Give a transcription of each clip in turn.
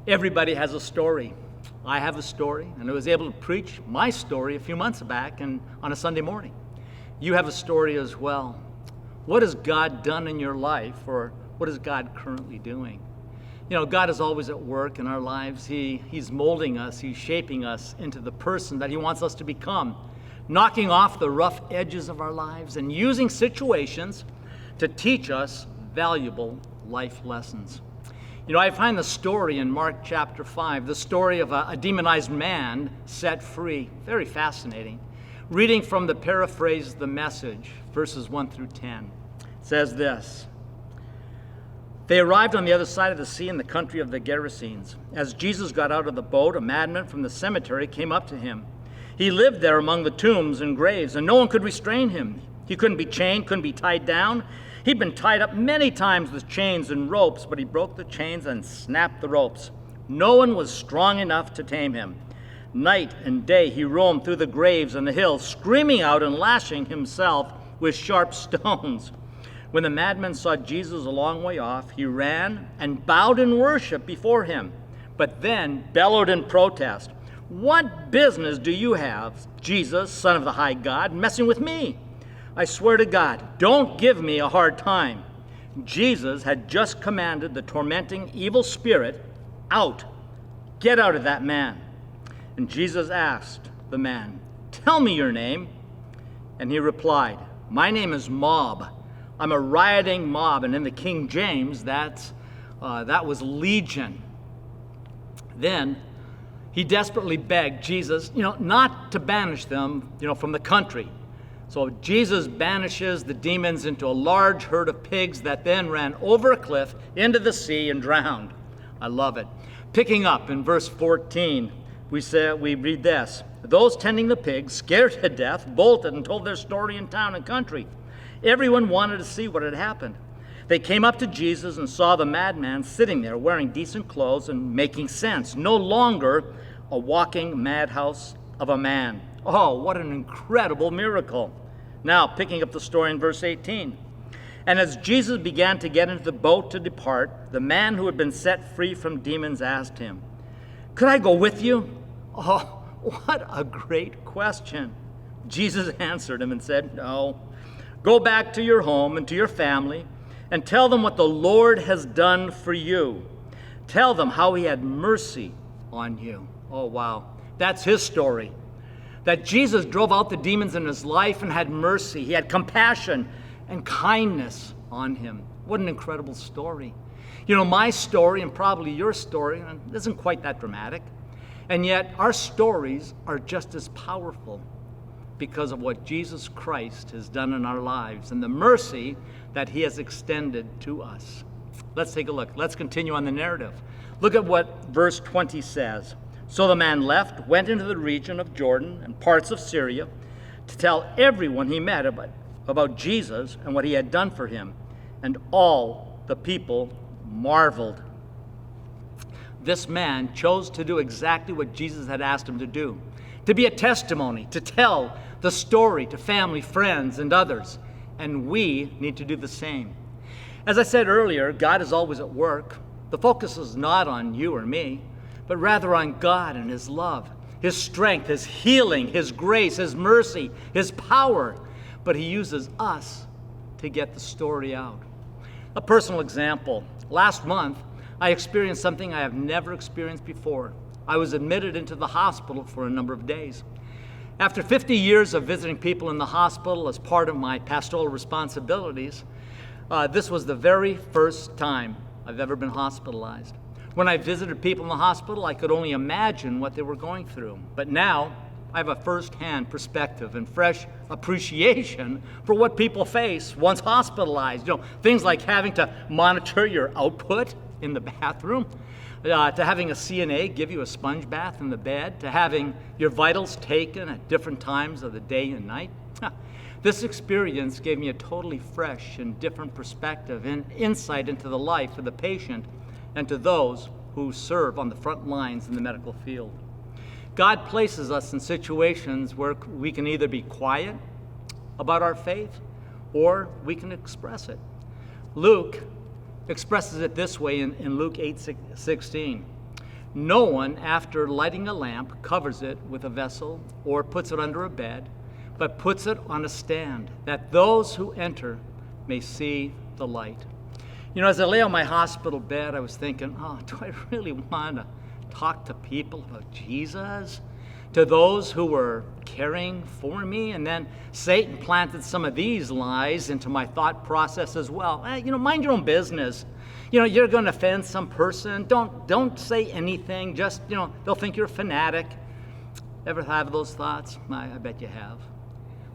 Everybody has a story. I have a story, and I was able to preach my story a few months back and on a Sunday morning. You have a story as well. What has God done in your life, or what is God currently doing? You know, God is always at work in our lives. He's molding us, He's shaping us into the person that He wants us to become, knocking off the rough edges of our lives and using situations to teach us valuable life lessons. You know, I find the story in Mark chapter 5, the story of a demonized man set free, very fascinating. Reading from the paraphrase, The Message, verses 1 through 10, it says this: They arrived on the other side of the sea in the country of the Gerasenes. As Jesus got out of the boat, a madman from the cemetery came up to him. He lived there among the tombs and graves, and no one could restrain him. He couldn't be chained, couldn't be tied down. He'd been tied up many times with chains and ropes, but he broke the chains and snapped the ropes. No one was strong enough to tame him. Night and day he roamed through the graves and the hills, screaming out and lashing himself with sharp stones. When the madman saw Jesus a long way off, he ran and bowed in worship before him, but then bellowed in protest, "What business do you have, Jesus, Son of the high God, messing with me? I swear to God, don't give me a hard time." Jesus had just commanded the tormenting evil spirit, "Out! Get out of that man." And Jesus asked the man, "Tell me your name." And he replied, "My name is Mob. I'm a rioting mob." And in the King James, that was legion. Then he desperately begged Jesus, not to banish them, from the country. So Jesus banishes the demons into a large herd of pigs that then ran over a cliff into the sea and drowned. I love it. Picking up in verse 14, we read this: Those tending the pigs, scared to death, bolted and told their story in town and country. Everyone wanted to see what had happened. They came up to Jesus and saw the madman sitting there wearing decent clothes and making sense, no longer a walking madhouse of a man. Oh, what an incredible miracle. Now, picking up the story in verse 18. And as Jesus began to get into the boat to depart, the man who had been set free from demons asked him, "Could I go with you?" Oh, what a great question. Jesus answered him and said, "No. Go back to your home and to your family and tell them what the Lord has done for you. Tell them how He had mercy on you." Oh, wow. That's His story. That Jesus drove out the demons in His life and had mercy. He had compassion and kindness on him. What an incredible story. My story and probably your story isn't quite that dramatic. And yet our stories are just as powerful because of what Jesus Christ has done in our lives and the mercy that He has extended to us. Let's take a look. Let's continue on the narrative. Look at what verse 20 says. So the man left, went into the region of Jordan and parts of Syria to tell everyone he met about Jesus and what He had done for him. And all the people marveled. This man chose to do exactly what Jesus had asked him to do, to be a testimony, to tell the story to family, friends, and others. And we need to do the same. As I said earlier, God is always at work. The focus is not on you or me, but rather on God and His love, His strength, His healing, His grace, His mercy, His power. But He uses us to get the story out. A personal example. Last month, I experienced something I have never experienced before. I was admitted into the hospital for a number of days. After 50 years of visiting people in the hospital as part of my pastoral responsibilities, this was the very first time I've ever been hospitalized. When I visited people in the hospital, I could only imagine what they were going through. But now, I have a first-hand perspective and fresh appreciation for what people face once hospitalized. Things like having to monitor your output in the bathroom, to having a CNA give you a sponge bath in the bed, to having your vitals taken at different times of the day and night. This experience gave me a totally fresh and different perspective and insight into the life of the patient and to those who serve on the front lines in the medical field. God places us in situations where we can either be quiet about our faith or we can express it. Luke expresses it this way in Luke 8:16. No one, after lighting a lamp, covers it with a vessel or puts it under a bed, but puts it on a stand, that those who enter may see the light. You know, as I lay on my hospital bed, I was thinking, oh, do I really want to talk to people about Jesus? To those who were caring for me? And then Satan planted some of these lies into my thought process as well. Mind your own business. You're going to offend some person. Don't say anything. Just, they'll think you're a fanatic. Ever have those thoughts? I bet you have.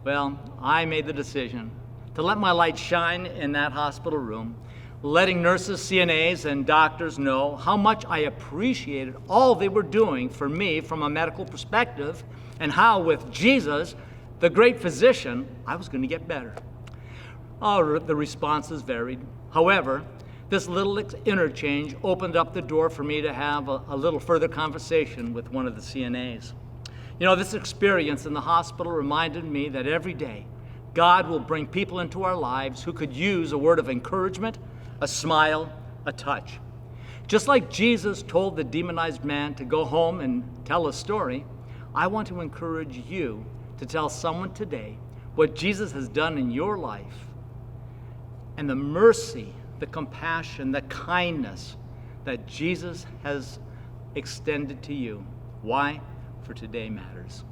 Well, I made the decision to let my light shine in that hospital room, letting nurses, CNAs, and doctors know how much I appreciated all they were doing for me from a medical perspective, and how with Jesus, the great physician, I was going to get better. Oh, the responses varied. However, this little interchange opened up the door for me to have a little further conversation with one of the CNAs. This experience in the hospital reminded me that every day, God will bring people into our lives who could use a word of encouragement, a smile, a touch. Just like Jesus told the demonized man to go home and tell a story, I want to encourage you to tell someone today what Jesus has done in your life, and the mercy, the compassion, the kindness that Jesus has extended to you. Why? For today matters.